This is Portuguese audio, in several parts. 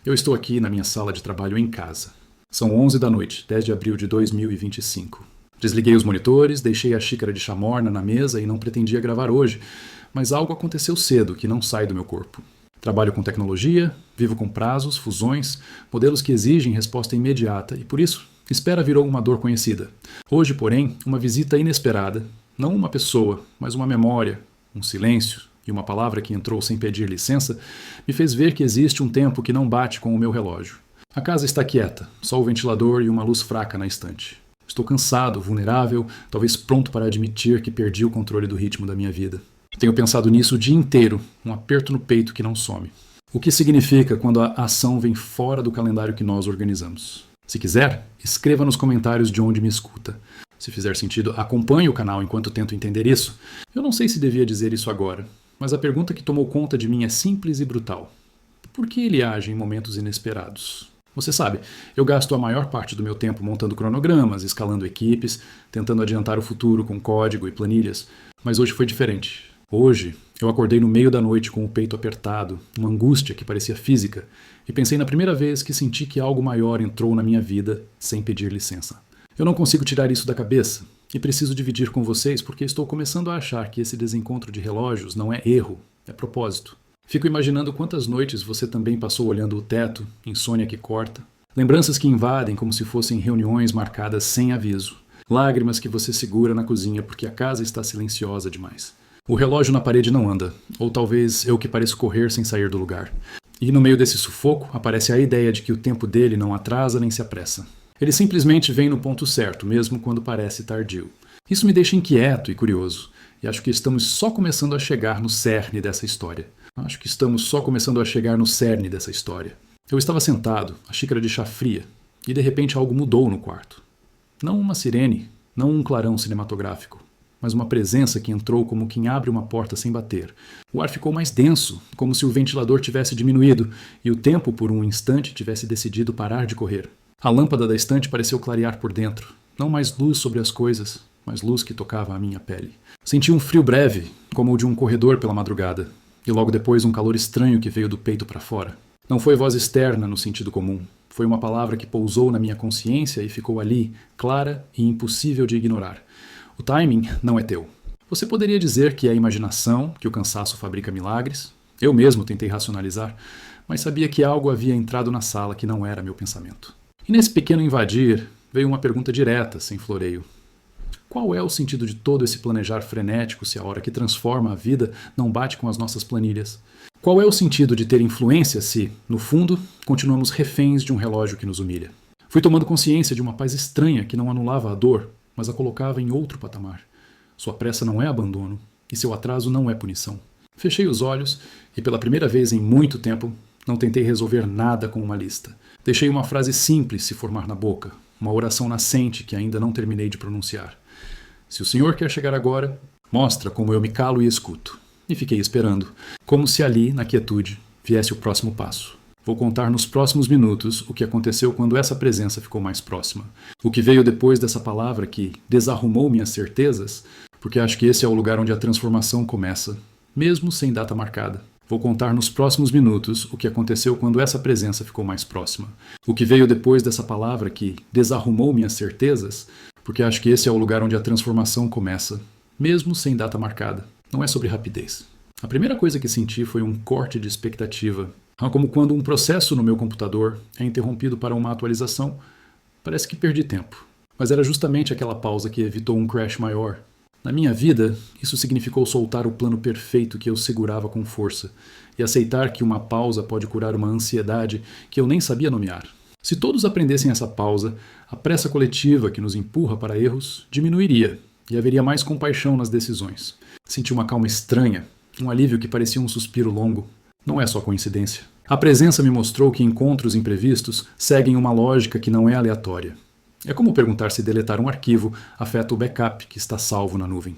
Eu estou aqui na minha sala de trabalho em casa. São 11 da noite, 10 de abril de 2025. Desliguei os monitores, deixei a xícara de chá morna na mesa e não pretendia gravar hoje, mas algo aconteceu cedo que não sai do meu corpo. Trabalho com tecnologia, vivo com prazos, fusões, modelos que exigem resposta imediata e, por isso, espera virou uma dor conhecida. Hoje, porém, uma visita inesperada, não uma pessoa, mas uma memória, um silêncio e uma palavra que entrou sem pedir licença, me fez ver que existe um tempo que não bate com o meu relógio. A casa está quieta, só o ventilador e uma luz fraca na estante. Estou cansado, vulnerável, talvez pronto para admitir que perdi o controle do ritmo da minha vida. Tenho pensado nisso o dia inteiro, um aperto no peito que não some. O que significa quando a ação vem fora do calendário que nós organizamos? Se quiser, escreva nos comentários de onde me escuta. Se fizer sentido, acompanhe o canal enquanto tento entender isso. Eu não sei se devia dizer isso agora, mas a pergunta que tomou conta de mim é simples e brutal. Por que ele age em momentos inesperados? Você sabe, eu gasto a maior parte do meu tempo montando cronogramas, escalando equipes, tentando adiantar o futuro com código e planilhas, mas hoje foi diferente. Hoje, eu acordei no meio da noite com o peito apertado, uma angústia que parecia física, e pensei na primeira vez que senti que algo maior entrou na minha vida sem pedir licença. Eu não consigo tirar isso da cabeça, e preciso dividir com vocês porque estou começando a achar que esse desencontro de relógios não é erro, é propósito. Fico imaginando quantas noites você também passou olhando o teto, insônia que corta, lembranças que invadem como se fossem reuniões marcadas sem aviso, lágrimas que você segura na cozinha porque a casa está silenciosa demais. O relógio na parede não anda, ou talvez eu que pareço correr sem sair do lugar. E no meio desse sufoco aparece a ideia de que o tempo dele não atrasa nem se apressa. Ele simplesmente vem no ponto certo, mesmo quando parece tardio. Isso me deixa inquieto e curioso, e acho que estamos só começando a chegar no cerne dessa história. Eu estava sentado, a xícara de chá fria, e de repente algo mudou no quarto. Não uma sirene, não um clarão cinematográfico, mas uma presença que entrou como quem abre uma porta sem bater. O ar ficou mais denso, como se o ventilador tivesse diminuído e o tempo por um instante tivesse decidido parar de correr. A lâmpada da estante pareceu clarear por dentro, não mais luz sobre as coisas, mas luz que tocava a minha pele. Senti um frio breve, como o de um corredor pela madrugada, e logo depois um calor estranho que veio do peito para fora. Não foi voz externa no sentido comum, foi uma palavra que pousou na minha consciência e ficou ali, clara e impossível de ignorar. O timing não é teu. Você poderia dizer que é a imaginação, que o cansaço fabrica milagres. Eu mesmo tentei racionalizar, mas sabia que algo havia entrado na sala que não era meu pensamento. E nesse pequeno invadir, veio uma pergunta direta, sem floreio. Qual é o sentido de todo esse planejar frenético se a hora que transforma a vida não bate com as nossas planilhas? Qual é o sentido de ter influência se, no fundo, continuamos reféns de um relógio que nos humilha? Fui tomando consciência de uma paz estranha que não anulava a dor, mas a colocava em outro patamar. Sua pressa não é abandono, e seu atraso não é punição. Fechei os olhos e, pela primeira vez em muito tempo, não tentei resolver nada com uma lista. Deixei uma frase simples se formar na boca, uma oração nascente que ainda não terminei de pronunciar. Se o Senhor quer chegar agora, mostra como eu me calo e escuto. E fiquei esperando, como se ali, na quietude, viesse o próximo passo. Vou contar nos próximos minutos o que aconteceu quando essa presença ficou mais próxima. O que veio depois dessa palavra que desarrumou minhas certezas, porque acho que esse é o lugar onde a transformação começa, mesmo sem data marcada. Vou contar nos próximos minutos o que aconteceu quando essa presença ficou mais próxima. O que veio depois dessa palavra que desarrumou minhas certezas, porque acho que esse é o lugar onde a transformação começa, mesmo sem data marcada. Não é sobre rapidez. A primeira coisa que senti foi um corte de expectativa. Como quando um processo no meu computador é interrompido para uma atualização, parece que perdi tempo. Mas era justamente aquela pausa que evitou um crash maior. Na minha vida, isso significou soltar o plano perfeito que eu segurava com força e aceitar que uma pausa pode curar uma ansiedade que eu nem sabia nomear. Se todos aprendessem essa pausa, a pressa coletiva que nos empurra para erros diminuiria e haveria mais compaixão nas decisões. Senti uma calma estranha, um alívio que parecia um suspiro longo. Não é só coincidência. A presença me mostrou que encontros imprevistos seguem uma lógica que não é aleatória. É como perguntar se deletar um arquivo afeta o backup que está salvo na nuvem.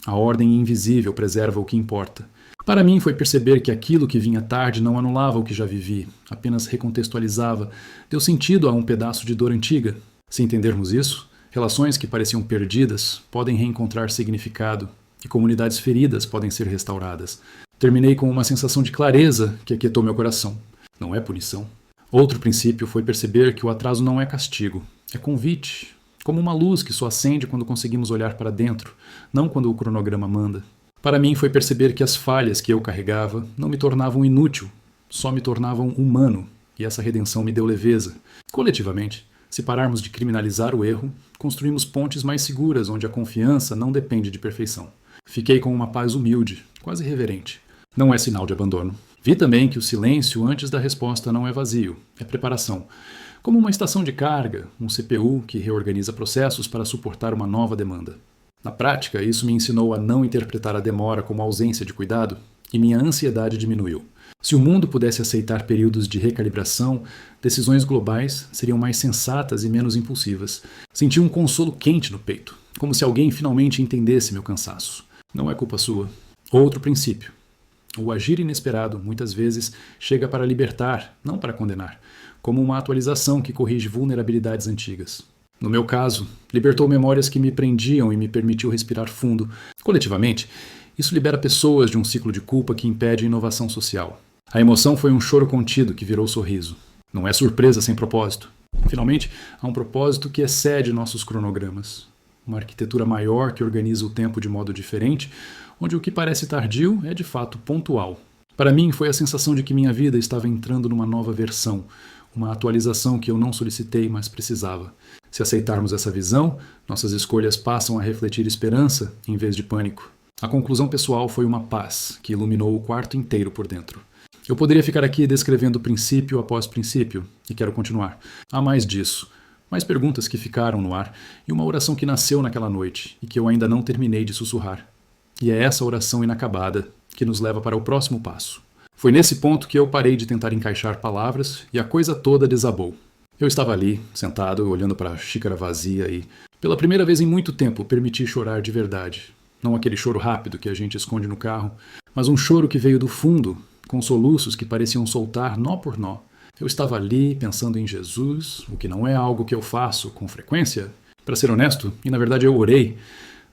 A ordem invisível preserva o que importa. Para mim foi perceber que aquilo que vinha tarde não anulava o que já vivi, apenas recontextualizava, deu sentido a um pedaço de dor antiga. Se entendermos isso, relações que pareciam perdidas podem reencontrar significado e comunidades feridas podem ser restauradas. Terminei com uma sensação de clareza que aquietou meu coração. Não é punição. Outro princípio foi perceber que o atraso não é castigo, é convite, como uma luz que só acende quando conseguimos olhar para dentro, não quando o cronograma manda. Para mim foi perceber que as falhas que eu carregava não me tornavam inútil, só me tornavam humano, e essa redenção me deu leveza. Coletivamente, se pararmos de criminalizar o erro, construímos pontes mais seguras onde a confiança não depende de perfeição. Fiquei com uma paz humilde, quase reverente. Não é sinal de abandono. Vi também que o silêncio antes da resposta não é vazio, é preparação. Como uma estação de carga, um CPU que reorganiza processos para suportar uma nova demanda. Na prática, isso me ensinou a não interpretar a demora como ausência de cuidado e minha ansiedade diminuiu. Se o mundo pudesse aceitar períodos de recalibração, decisões globais seriam mais sensatas e menos impulsivas. Senti um consolo quente no peito, como se alguém finalmente entendesse meu cansaço. Não é culpa sua. Outro princípio. O agir inesperado, muitas vezes, chega para libertar, não para condenar, como uma atualização que corrige vulnerabilidades antigas. No meu caso, libertou memórias que me prendiam e me permitiu respirar fundo. Coletivamente, isso libera pessoas de um ciclo de culpa que impede a inovação social. A emoção foi um choro contido que virou sorriso. Não é surpresa sem propósito. Finalmente, há um propósito que excede nossos cronogramas. Uma arquitetura maior que organiza o tempo de modo diferente, onde o que parece tardio é de fato pontual. Para mim, foi a sensação de que minha vida estava entrando numa nova versão, uma atualização que eu não solicitei, mas precisava. Se aceitarmos essa visão, nossas escolhas passam a refletir esperança em vez de pânico. A conclusão pessoal foi uma paz que iluminou o quarto inteiro por dentro. Eu poderia ficar aqui descrevendo princípio após princípio, e quero continuar. Há mais disso, mais perguntas que ficaram no ar, e uma oração que nasceu naquela noite e que eu ainda não terminei de sussurrar. E é essa oração inacabada que nos leva para o próximo passo. Foi nesse ponto que eu parei de tentar encaixar palavras e a coisa toda desabou. Eu estava ali, sentado, olhando para a xícara vazia e, pela primeira vez em muito tempo, permiti chorar de verdade. Não aquele choro rápido que a gente esconde no carro, mas um choro que veio do fundo, com soluços que pareciam soltar nó por nó. Eu estava ali, pensando em Jesus, o que não é algo que eu faço com frequência. Para ser honesto, e na verdade eu orei,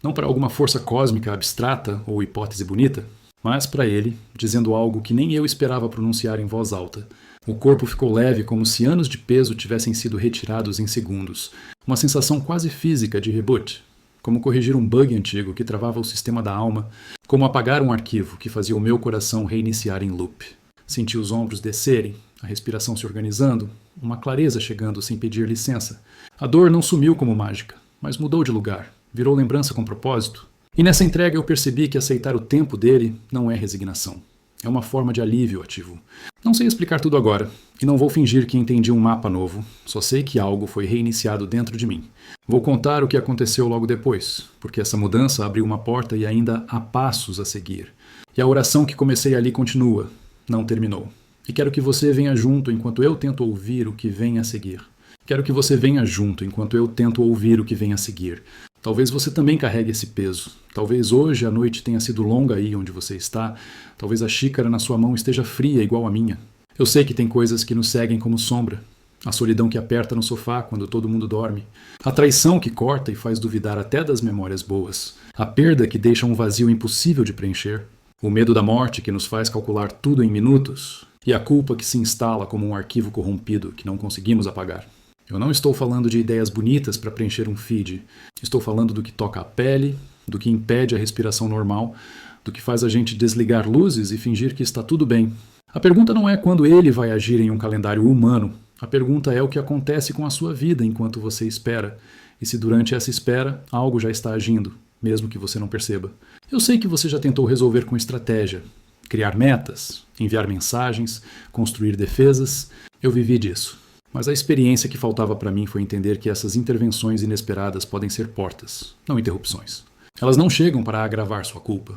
não para alguma força cósmica abstrata ou hipótese bonita, mas para ele, dizendo algo que nem eu esperava pronunciar em voz alta. O corpo ficou leve como se anos de peso tivessem sido retirados em segundos. Uma sensação quase física de reboot. Como corrigir um bug antigo que travava o sistema da alma. Como apagar um arquivo que fazia o meu coração reiniciar em loop. Senti os ombros descerem, a respiração se organizando, uma clareza chegando sem pedir licença. A dor não sumiu como mágica, mas mudou de lugar. Virou lembrança com propósito. E nessa entrega eu percebi que aceitar o tempo dele não é resignação. É uma forma de alívio ativo. Não sei explicar tudo agora, e não vou fingir que entendi um mapa novo, só sei que algo foi reiniciado dentro de mim. Vou contar o que aconteceu logo depois, porque essa mudança abriu uma porta e ainda há passos a seguir. E a oração que comecei ali continua, não terminou. E quero que você venha junto enquanto eu tento ouvir o que vem a seguir. Quero que você venha junto enquanto eu tento ouvir o que vem a seguir. Talvez você também carregue esse peso. Talvez hoje a noite tenha sido longa aí onde você está. Talvez a xícara na sua mão esteja fria igual a minha. Eu sei que tem coisas que nos seguem como sombra. A solidão que aperta no sofá quando todo mundo dorme. A traição que corta e faz duvidar até das memórias boas. A perda que deixa um vazio impossível de preencher. O medo da morte que nos faz calcular tudo em minutos. E a culpa que se instala como um arquivo corrompido que não conseguimos apagar. Eu não estou falando de ideias bonitas para preencher um feed. Estou falando do que toca a pele, do que impede a respiração normal, do que faz a gente desligar luzes e fingir que está tudo bem. A pergunta não é quando ele vai agir em um calendário humano. A pergunta é o que acontece com a sua vida enquanto você espera. E se durante essa espera algo já está agindo, mesmo que você não perceba. Eu sei que você já tentou resolver com estratégia. Criar metas, enviar mensagens, construir defesas. Eu vivi disso. Mas a experiência que faltava para mim foi entender que essas intervenções inesperadas podem ser portas, não interrupções. Elas não chegam para agravar sua culpa.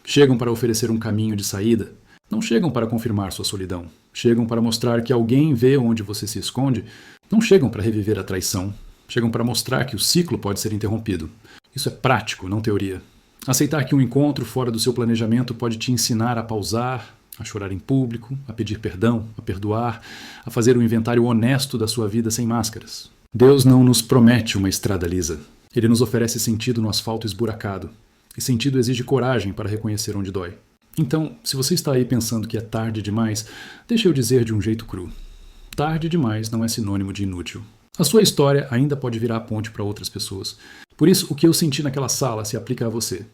Chegam para oferecer um caminho de saída. Não chegam para confirmar sua solidão. Chegam para mostrar que alguém vê onde você se esconde. Não chegam para reviver a traição. Chegam para mostrar que o ciclo pode ser interrompido. Isso é prático, não teoria. Aceitar que um encontro fora do seu planejamento pode te ensinar a pausar, a chorar em público, a pedir perdão, a perdoar, a fazer um inventário honesto da sua vida sem máscaras. Deus não nos promete uma estrada lisa. Ele nos oferece sentido no asfalto esburacado. E sentido exige coragem para reconhecer onde dói. Então, se você está aí pensando que é tarde demais, deixa eu dizer de um jeito cru. Tarde demais não é sinônimo de inútil. A sua história ainda pode virar a ponte para outras pessoas. Por isso, o que eu senti naquela sala se aplica a você.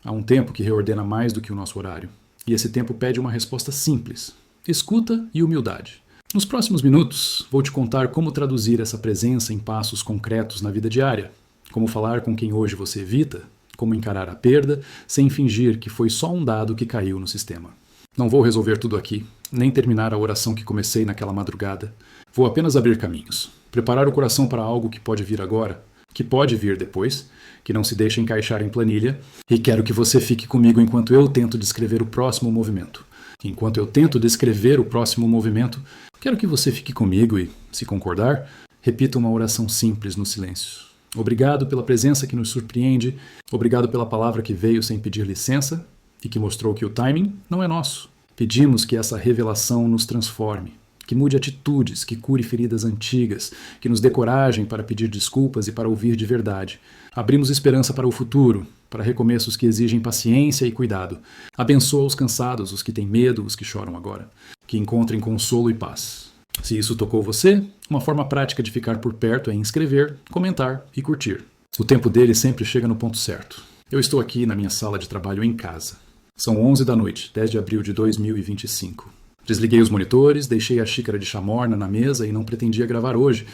Há um tempo que reordena mais do que o nosso horário. E esse tempo pede uma resposta simples: escuta e humildade. Nos próximos minutos, vou te contar como traduzir essa presença em passos concretos na vida diária, como falar com quem hoje você evita, como encarar a perda sem fingir que foi só um dado que caiu no sistema. Não vou resolver tudo aqui, nem terminar a oração que comecei naquela madrugada. Vou apenas abrir caminhos, preparar o coração para algo que pode vir agora, que pode vir depois, que não se deixa encaixar em planilha, e quero que você fique comigo enquanto eu tento descrever o próximo movimento. Enquanto eu tento descrever o próximo movimento, quero que você fique comigo e, se concordar, repita uma oração simples no silêncio. Obrigado pela presença que nos surpreende, obrigado pela palavra que veio sem pedir licença e que mostrou que o timing não é nosso. Pedimos que essa revelação nos transforme, que mude atitudes, que cure feridas antigas, que nos dê coragem para pedir desculpas e para ouvir de verdade. Abrimos esperança para o futuro, para recomeços que exigem paciência e cuidado. Abençoa os cansados, os que têm medo, os que choram agora. Que encontrem consolo e paz. Se isso tocou você, uma forma prática de ficar por perto é inscrever, comentar e curtir. O tempo dele sempre chega no ponto certo. Eu estou aqui na minha sala de trabalho em casa. São 11 da noite, 10 de abril de 2025. Desliguei os monitores, deixei a xícara de chá morna na mesa e não pretendia gravar hoje,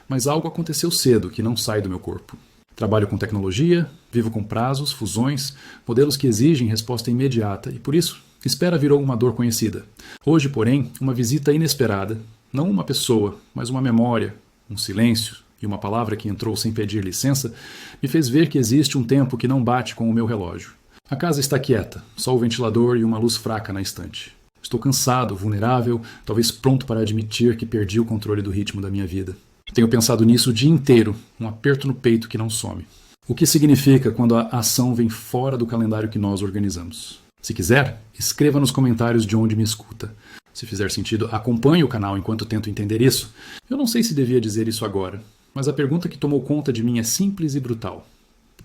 mas algo aconteceu cedo que não sai do meu corpo. Trabalho com tecnologia, vivo com prazos, fusões, modelos que exigem resposta imediata e, por isso, espera virou uma dor conhecida. Hoje, porém, uma visita inesperada, não uma pessoa, mas uma memória, um silêncio e uma palavra que entrou sem pedir licença, me fez ver que existe um tempo que não bate com o meu relógio. A casa está quieta, só o ventilador e uma luz fraca na estante. Estou cansado, vulnerável, talvez pronto para admitir que perdi o controle do ritmo da minha vida. Tenho pensado nisso o dia inteiro, um aperto no peito que não some. O que significa quando a ação vem fora do calendário que nós organizamos? Se quiser, escreva nos comentários de onde me escuta. Se fizer sentido, acompanhe o canal enquanto tento entender isso. Eu não sei se devia dizer isso agora, mas a pergunta que tomou conta de mim é simples e brutal.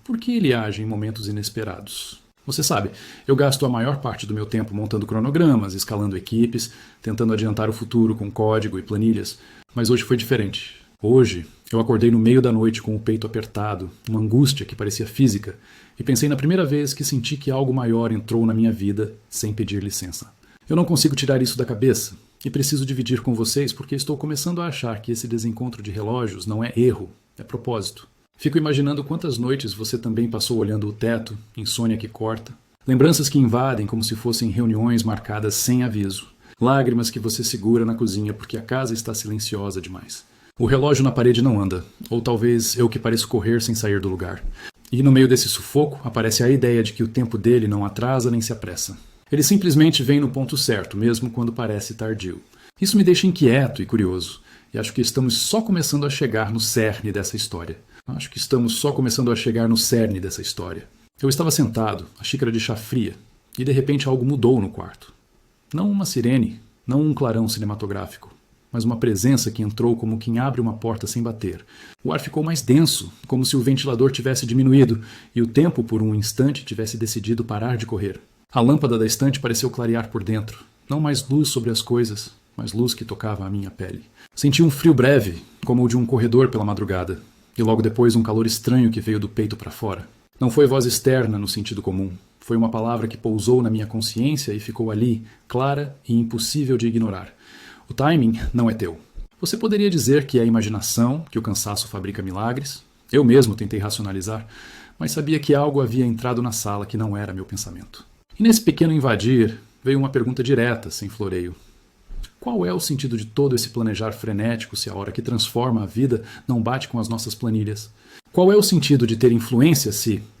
Por que ele age em momentos inesperados? Você sabe, eu gasto a maior parte do meu tempo montando cronogramas, escalando equipes, tentando adiantar o futuro com código e planilhas, mas hoje foi diferente. Hoje, eu acordei no meio da noite com o peito apertado, uma angústia que parecia física, e pensei na primeira vez que senti que algo maior entrou na minha vida sem pedir licença. Eu não consigo tirar isso da cabeça, e preciso dividir com vocês porque estou começando a achar que esse desencontro de relógios não é erro, é propósito. Fico imaginando quantas noites você também passou olhando o teto, insônia que corta, lembranças que invadem como se fossem reuniões marcadas sem aviso, lágrimas que você segura na cozinha porque a casa está silenciosa demais. O relógio na parede não anda, ou talvez eu que pareço correr sem sair do lugar. E no meio desse sufoco aparece a ideia de que o tempo dele não atrasa nem se apressa. Ele simplesmente vem no ponto certo, mesmo quando parece tardio. Isso me deixa inquieto e curioso, e acho que estamos só começando a chegar no cerne dessa história. Eu estava sentado, a xícara de chá fria, e de repente algo mudou no quarto. Não uma sirene, não um clarão cinematográfico, mas uma presença que entrou como quem abre uma porta sem bater. O ar ficou mais denso, como se o ventilador tivesse diminuído e o tempo, por um instante, tivesse decidido parar de correr. A lâmpada da estante pareceu clarear por dentro, não mais luz sobre as coisas, mas luz que tocava a minha pele. Senti um frio breve, como o de um corredor pela madrugada. E logo depois um calor estranho que veio do peito para fora. Não foi voz externa no sentido comum. Foi uma palavra que pousou na minha consciência e ficou ali, clara e impossível de ignorar. O timing não é teu. Você poderia dizer que é a imaginação, que o cansaço fabrica milagres. Eu mesmo tentei racionalizar, mas sabia que algo havia entrado na sala que não era meu pensamento. E nesse pequeno invadir, veio uma pergunta direta, sem floreio. Qual é o sentido de todo esse planejar frenético se a hora que transforma a vida não bate com as nossas planilhas? Qual é o sentido de ter influência se, no